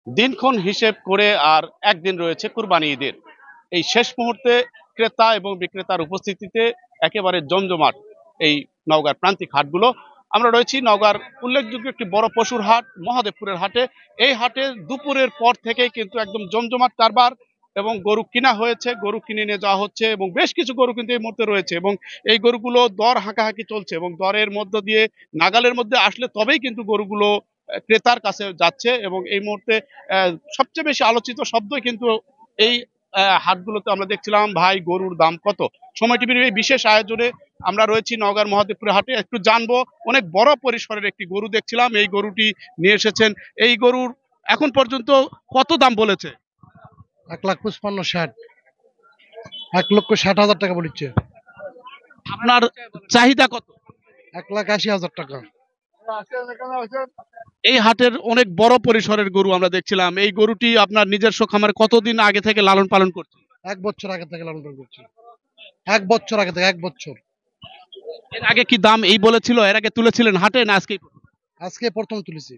দিনক্ষণ হিসেব করে আর একদিন রয়েছে কুরবানি ঈদের। এই শেষ মুহূর্তে ক্রেতা এবং বিক্রেতার উপস্থিতিতে একেবারে জমজমাট এই নওগাঁর প্রান্তিক হাটগুলো। আমরা রয়েছি নওগাঁর উল্লেখযোগ্য একটি বড় পশুর হাট মহাদেবপুরের হাটে। এই হাটে দুপুরের পর থেকেই কিন্তু একদম জমজমাট কারবার এবং গরু কিনা হয়েছে, গরু কিনে নিয়ে যাওয়া হচ্ছে এবং বেশ কিছু গরু কিন্তু এই মুহূর্তে রয়েছে এবং এই গরুগুলো দর হাঁকাহাঁকি চলছে এবং দরের মধ্য দিয়ে নাগালের মধ্যে আসলে তবেই কিন্তু গরুগুলো ক্রেতার কাছে যাচ্ছে এবং এই মুহূর্তে সবচেয়ে বেশি আলোচিত শব্দই কিন্তু এই হাটগুলোতে আমরা দেখছিলাম ভাই গরুর দাম কত। সময় টিভির এই বিশেষ আয়োজনে আমরা রয়েছি নওগাঁর মহাদেবপুর হাটে, একটু জানবো। অনেক বড় পরিসরের একটি গরু দেখছিলাম, এই গরুটি নিয়ে এসেছেন। এই গরুর এখন পর্যন্ত কত দাম বলেছে? 1,55,60, 1,60,000 টাকা বলেছে। আপনার চাহিদা কত? 1,80,000 টাকা। এই হাটের অনেক বড় পরিসরের গরু আমরা দেখছিলাম। এই গরুটি আপনার নিজস্ব খামারে কতদিন আগে থেকে লালন পালন করছে? 1 বছর আগে থেকে লালন পালন করছি। 1 বছর আগে থেকে 1 বছর। এর আগে কি দাম এই বলেছিল? এর আগে তুলেছিলেন হাটে না আজকে? আজকে প্রথম তুলেছি।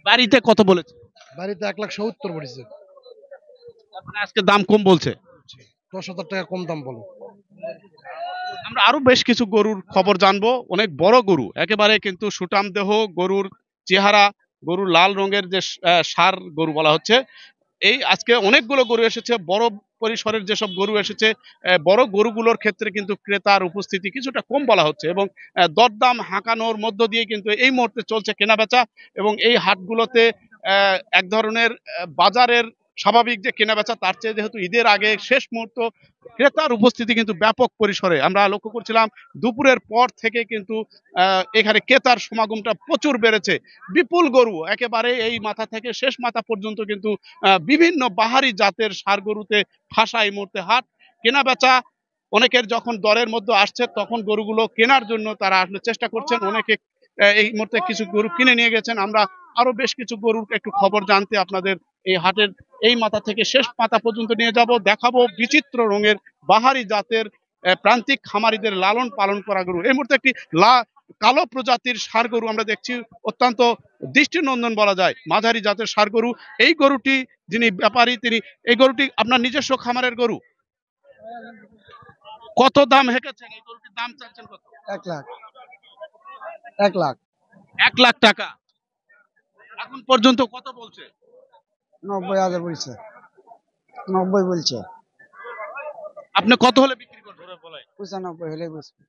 বাড়িতে কত বলেছে? বাড়িতে 1,70,000 পড়েছে। মানে আজকে দাম কম বলছে। 10,000 টাকা কম দাম বলো। আমরা আরো বেশ কিছু গরুর খবর জানবো। অনেক বড় গরু, একেবারে কিন্তু সুটাম দেহ গরুর চেহারা, গরুর লাল রঙের যে ষাঁড় গরু বলা হচ্ছে। এই আজকে অনেকগুলো গরু এসেছে, বড় পরিসরের যেসব গরু এসেছে বড় গরুগুলোর ক্ষেত্রে কিন্তু ক্রেতার উপস্থিতি কিছুটা কম বলা হচ্ছে এবং দরদাম হাঁকানোর মধ্য দিয়ে কিন্তু এই মুহূর্তে চলছে কেনাবেচা এবং এই হাটগুলোতে এক ধরনের বাজারের স্বাভাবিক যে কেনাবেচা তার চেয়ে যেহেতু ঈদের আগে শেষ মুহূর্ত, ক্রেতার উপস্থিতি কিন্তু ব্যাপক পরিসরে আমরা লক্ষ্য করছিলাম। দুপুরের পর থেকে কিন্তু এখানে ক্রেতার সমাগমটা প্রচুর বেড়েছে। বিপুল গরু একেবারে এই মাথা থেকে শেষ মাথা পর্যন্ত কিন্তু বিভিন্ন বাহারি জাতের ষাঁড় গরুতে ঠাসা এই মুহূর্তে হাট। কেনা বেচা অনেকের যখন দরের মধ্যে আসছে তখন গরুগুলো কেনার জন্য তারা আসলে চেষ্টা করছেন। অনেকে এই মুহূর্তে কিছু গরু কিনে নিয়ে গেছেন। আমরা আরো বেশ কিছু গরুর একটু খবর জানতে আপনাদের এই হাটের এই মাথা থেকে শেষ মাথা পর্যন্ত নিয়ে যাব, দেখাবো বিচিত্র রঙের বাহারি জাতের প্রান্তিক খামারিদের লালন পালন করা গরু। এই মুহূর্তে একটি কালো প্রজাতির ষাঁড় গরু আমরা দেখছি, অত্যন্ত দৃষ্টিনন্দন বলা যায়, মাঝারি জাতের ষাঁড় গরু। এই গরুটি যিনি ব্যাপারী তিনি, এই গরুটি আপনার নিজস্ব খামারের গরু। কত দাম হেঁকেছেন এই গরুটির? দাম চাচ্ছেন কত? 1 লাখ। 1 লাখ। 1 লাখ টাকা। এখন পর্যন্ত কত বলছে? 90,000 বলছে। 90 বলছে। আপনি কত হলে বিক্রি করবেন? 95 হলে বুঝবে।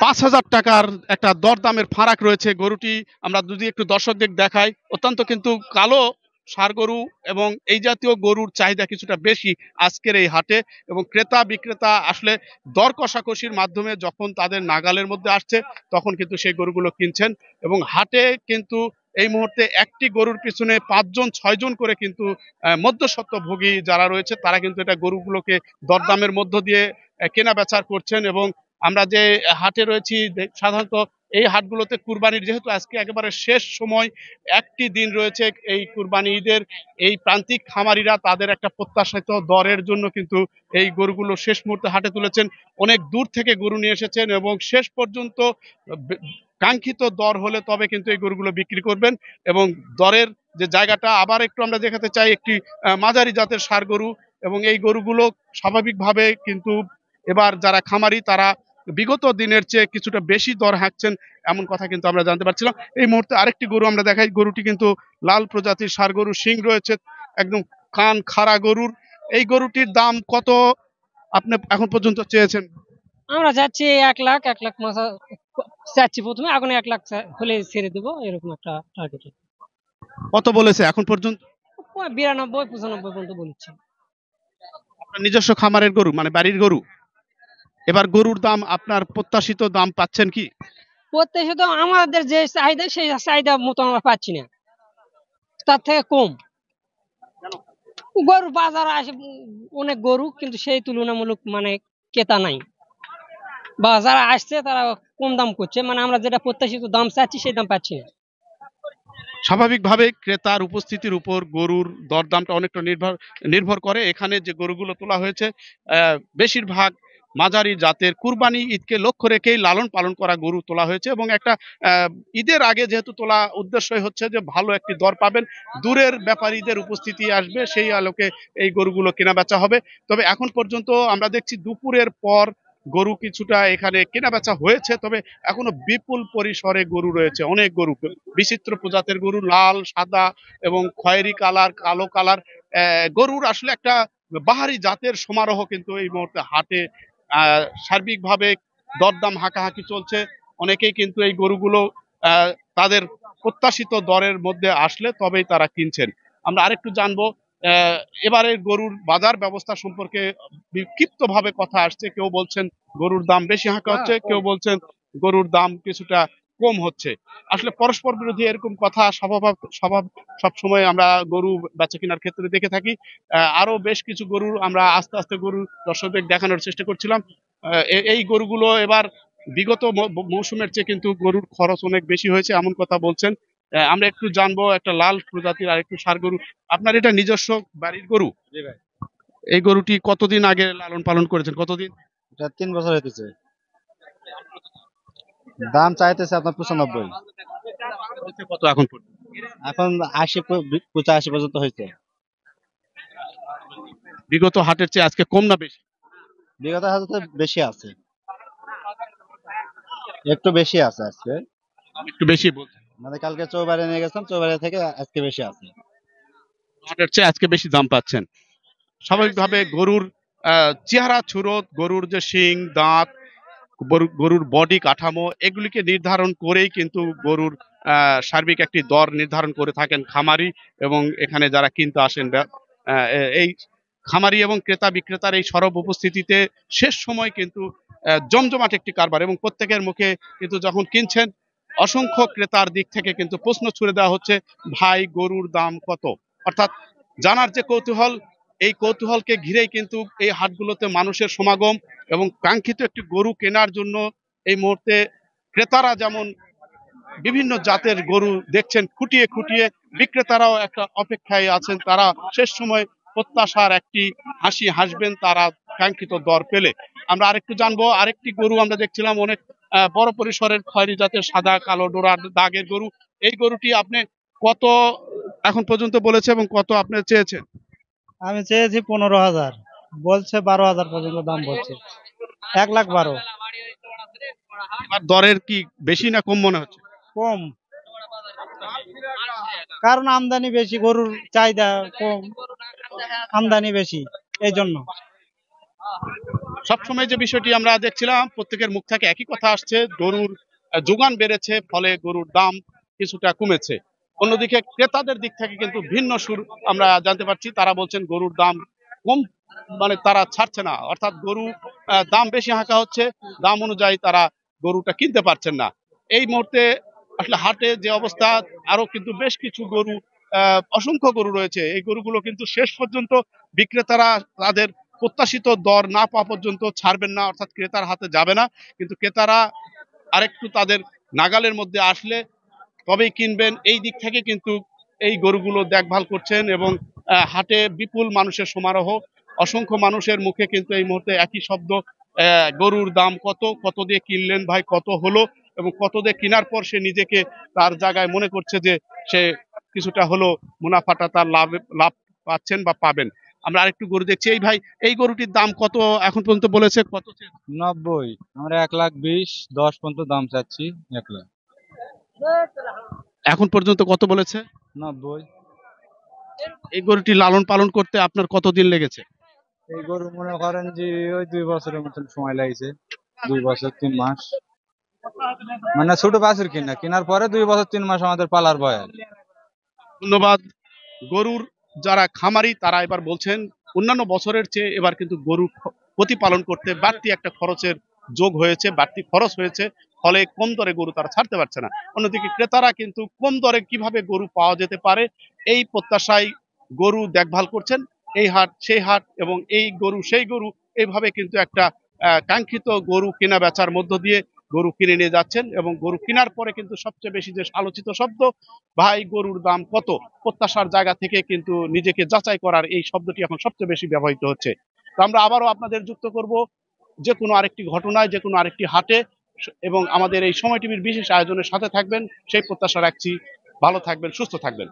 5,000 টাকার একটা দরদামের ফারাক রয়েছে। গরুটি আমরা যদি একটু দর্শকদের দেখাই, অত্যন্ত কিন্তু কালো ষাঁড় গরু এবং এই জাতীয় গরুর চাহিদা কিছুটা বেশি আজকের এই হাটে এবং ক্রেতা বিক্রেতা আসলে দর কষাকষির মাধ্যমে যখন তাদের নাগালের মধ্যে আসছে তখন কিন্তু সেই গরুগুলো কিনছেন এবং হাটে কিন্তু এই মুহূর্তে একটি গরুর পিছনে 5 জন 6 জন করে কিন্তু মধ্যস্বত্বভোগী যারা রয়েছে তারা কিন্তু এটা গরুগুলোকে দরদামের মধ্য দিয়ে কেনা বেচা করছেন এবং আমরা যে হাটে রয়েছি সাধারণত এই হাটগুলোতে কুরবানির যেহেতু আজকে একেবারে শেষ সময়, একটি দিন রয়েছে এই কুরবানি ঈদের, এই প্রান্তিক খামারিরা তাদের একটা প্রত্যাশিত দরের জন্য কিন্তু এই গরুগুলো শেষ মুহূর্তে হাটে তুলেছেন। অনেক দূর থেকে গরু নিয়ে এসেছেন এবং শেষ পর্যন্ত কাঙ্ক্ষিত দর হলে তবে কিন্তু এই গরুগুলো বিক্রি করবেন এবং দরের যে জায়গাটা আবার একটু আমরা দেখাতে চাই, একটি মাঝারি জাতের ষাঁড় গরু এবং এই গরুগুলো স্বাভাবিকভাবে কিন্তু এবার যারা খামারি তারা বিগত দিনের চেয়ে কিছুটা বেশি দর হাঁকছেন এমন কথা কিন্তু আমরা জানতে পারছিলাম। এই মুহূর্তে আরেকটি গরু আমরা দেখাই, গরুটি কিন্তু লাল প্রজাতির ষাঁড় গরু, শিং রয়েছে, একদম কান খাড়া গরুর। এই গরুটির দাম কত আপনি এখন পর্যন্ত চেয়েছেন? আমরা যাচ্ছি 1 লাখ। 1 লাখ মাসা চাচ্ছি প্রথমে, এখন 1 লাখ হলে ছেড়ে দেবো, এরকম একটা টার্গেট। কত বলেছে এখন পর্যন্ত? 92-95 পর্যন্ত বলছি। আপনার নিজস্ব খামারের গরু মানে বাড়ির গরু, এবার গরুর দাম আপনার প্রত্যাশিত দাম পাচ্ছেন কি? প্রত্যাশিত আমাদের যে চাহিদা সেই চাহিদা মতো আমরা পাচ্ছি না, তার থেকে কম। গরু বাজারে আসে অনেক গরু, কিন্তু সেই তুলনামূলক মানে ক্রেতা নাই, বা যারা আসছে তারা কম দাম করছে, মানে আমরা যেটা প্রত্যাশিত দাম চাচ্ছি সেই দাম পাচ্ছি না। স্বাভাবিকভাবে ক্রেতার উপস্থিতির উপর গরুর দরদামটা অনেকটা নির্ভর করে। এখানে যে গরুগুলো তোলা হয়েছে বেশিরভাগ মাঝারি জাতের কুরবানি ঈদকে লক্ষ্য রেখেই লালন পালন করা গরু তোলা হয়েছে এবং একটা ঈদের আগে যেহেতু তোলা উদ্দেশ্যই হচ্ছে যে ভালো একটি দর পাবেন, দূরের ব্যাপারীদের উপস্থিতি আসবে, সেই আলোকে এই গরুগুলো কেনা বেচা হবে। তবে এখন পর্যন্ত আমরা দেখছি দুপুরের পর গরু কিছুটা এখানে কেনা বেচা হয়েছে, তবে এখনো বিপুল পরিসরে গরু রয়েছে, অনেক গরু, বিচিত্র প্রজাতের গরু, লাল, সাদা এবং খয়েরি কালার, কালো কালার গরুর আসলে একটা বাহারি জাতের সমারোহ কিন্তু এই মুহূর্তে হাটে সার্বিকভাবে দরদাম হাঁকাহাঁকি চলছে। অনেকেই কিন্তু এই গরুগুলো তাদের প্রত্যাশিত দরের মধ্যে আসলে তবেই তারা কিনছেন। আমরা আরেকটু জানবো আহ, এবারে গরুর বাজার ব্যবস্থা সম্পর্কে বিক্ষিপ্ত ভাবে কথা আসছে। কেউ বলছেন গরুর দাম বেশি হাঁকা হচ্ছে, কেউ বলছেন গরুর দাম কিছুটা কম হচ্ছে। আসলে পরস্পর বিরোধী এরকম কথা স্বভাব সবসময় আমরা গরু বেচা কেনার ক্ষেত্রে দেখে থাকি। আরো বেশ কিছু গরু আমরা আস্তে আস্তে গরু দর্শকদের দেখানোর চেষ্টা করছিলাম। এই গরুগুলো এবার বিগত মৌসুমের চেয়ে কিন্তু গরুর খরচ অনেক বেশি হয়েছে এমন কথা বলছেন। আমরা একটু জানবো, একটা লাল প্রজাতির আর একটু ষাঁড় গরু, আপনার এটা নিজস্ব বাড়ির গরু? জি ভাই, এই গরুটি কতদিন আগে লালন পালন করেছেন, কতদিন? এটা 3 বছর হইতেছে। দাম চাইতেছে আপনার 95। হচ্ছে কত এখন পর্যন্ত? এখন 80 85 পর্যন্ত হয়েছে। বিগত হাটের চেয়ে আজকে কম না বেশি? বিগত হাজার বেশি আছে, একটু বেশি আছে আজকে। একটু বেশি বলছেন? মানে কালকে চৌবাড়ি নিয়ে গেছিলাম, চৌবাড়ি থেকে আজকে বেশি আছে। হাটের চেয়ে আজকে বেশি দাম পাচ্ছেন। স্বাভাবিকভাবে গরুর চেহারা ছুরত, গরুর যে শিং দাঁত, গরুর বডি কাঠামো, এগুলিকে নির্ধারণ করেই কিন্তু গরুর সার্বিক একটি দর নির্ধারণ করে থাকেন খামারি এবং এখানে যারা কিনতে আসেন। এই খামারি এবং ক্রেতা বিক্রেতার এই সরব উপস্থিতিতে শেষ সময় কিন্তু জমজমাট একটি কারবার এবং প্রত্যেকের মুখে কিন্তু যখন কিনছেন অসংখ্য ক্রেতার দিক থেকে কিন্তু প্রশ্ন ছুড়ে দেওয়া হচ্ছে, ভাই গরুর দাম কত? অর্থাৎ জানার যে কৌতূহল, এই কৌতূহলকে ঘিরেই কিন্তু এই হাটগুলোতে মানুষের সমাগম এবং কাঙ্ক্ষিত একটি গরু কেনার জন্য এই মুহূর্তে ক্রেতারা যেমন বিভিন্ন জাতের গরু দেখছেন খুঁটিয়ে খুঁটিয়ে, বিক্রেতারাও একটা অপেক্ষায় আছেন, তারা শেষ সময় প্রত্যাশার একটি হাসি হাসবেন তারা কাঙ্ক্ষিত দর পেলে। আমরা আরেকটু জানবো, আরেকটি গরু আমরা দেখছিলাম অনেক বড় পরিসরের খয়েরি জাতের সাদা কালো ডোরার দাগের গরু। এই গরুটি আপনি কত এখন পর্যন্ত বলেছে এবং কত আপনি চেয়েছেন? আমি চেয়েছি 15,000, বলছে 12,000 পর্যন্ত দাম বলছে। 1,12,000 এবার দরের কি বেশি না কম মনে হচ্ছে? কম, কারণ আমদানি বেশি, গরুর চাহিদা কম, আমদানি বেশি, এই জন্য। সবসময় যে বিষয়টি আমরা দেখছিলাম প্রত্যেকের মুখ থেকে একই কথা আসছে, গরুর যোগান বেড়েছে ফলে গরুর দাম কিছুটা কমেছে। অন্যদিকে ক্রেতাদের দিক থেকে কিন্তু ভিন্ন সুর আমরা জানতে পারছি, তারা বলছেন গরুর দাম কম, মানে তারা ছাড়ছে না, অর্থাৎ গরু দাম বেশি হাঁকা হচ্ছে, দাম অনুযায়ী তারা গরুটা কিনতে পারছেন না। এই মুহূর্তে আসলে হাটে যে অবস্থা, আরো কিন্তু বেশ কিছু গরু অসংখ্য গরু রয়েছে, এই গরুগুলো কিন্তু শেষ পর্যন্ত বিক্রেতারা তাদের প্রত্যাশিত দর না পাওয়া পর্যন্ত ছাড়বেন না, অর্থাৎ ক্রেতার হাতে যাবে না, কিন্তু ক্রেতারা আরেকটু তাদের নাগালের মধ্যে আসলে তবেই কিনবেন, এই দিক থেকে কিন্তু এই গরুগুলো দেখভাল করছেন এবং হাটে বিপুল মানুষের সমারোহ, অসংখ্য মানুষের মুখে কিন্তু এই মুহূর্তে একই শব্দ, গরুর দাম কত, কত দিয়ে কিনলেন ভাই, কত হলো, এবং কত দিয়ে কেনার পর সে নিজেকে তার জায়গায় মনে করছে যে সে কিছুটা হলো মুনাফাটা তার লাভ পাচ্ছেন বা পাবেন। আমরা আরেকটু গরু দেখছি, এই ভাই এই গরুটির দাম কত এখন পর্যন্ত বলেছে, কত? 90। আমরা 1,20,000 10 পর্যন্ত দাম চাচ্ছি। 1,00,000। এখন পর্যন্ত কত বলেছে? 90। এই গরুটি লালন পালন করতে আপনার কতদিন লেগেছে? এই গরু মনে করেন যে ওই 2 বছরের মতন সময় লাগছে। 2 বছর 3 মাস। মানে ছোট বাছুর কেনার পরে 2 বছর 3 মাস আমাদের পালার বয়স। ধন্যবাদ। গরুর যারা খামারি তারা এবার বলছেন অন্যান্য বছরের চেয়ে এবার কিন্তু গরু প্রতিপালন করতে বাড়তি একটা খরচের যোগ হয়েছে, বাড়তি খরচ হয়েছে, ফলে কম দরে গরু তারা ছাড়তে পারছে না। অন্যদিকে ক্রেতারা কিন্তু কম দরে কিভাবে গরু পাওয়া যেতে পারে এই প্রত্যাশায় গরু দেখভাল করছেন, এই হাট সেই হাট এবং এই গরু সেই গরু, এইভাবে কিন্তু একটা কাঙ্ক্ষিত গরু কেনা বেচার মধ্য দিয়ে গরু কিনে নিয়ে যাচ্ছেন এবং গরু কেনার পরে কিন্তু সবচেয়ে বেশি যে আলোচিত শব্দ, ভাই গরুর দাম কত, প্রত্যাশার জায়গা থেকে কিন্তু নিজেকে যাচাই করার এই শব্দটি এখন সবচেয়ে বেশি ব্যবহৃত হচ্ছে। তো আমরা আবারও আপনাদের যুক্ত করব যে কোনো আরেকটি ঘটনায়, যে কোনো আরেকটি হাটে এবং আমাদের এই সময় টিভির বিশেষ আয়োজনের সাথে থাকবেন সেই প্রত্যাশা রাখছি। ভালো থাকবেন, সুস্থ থাকবেন।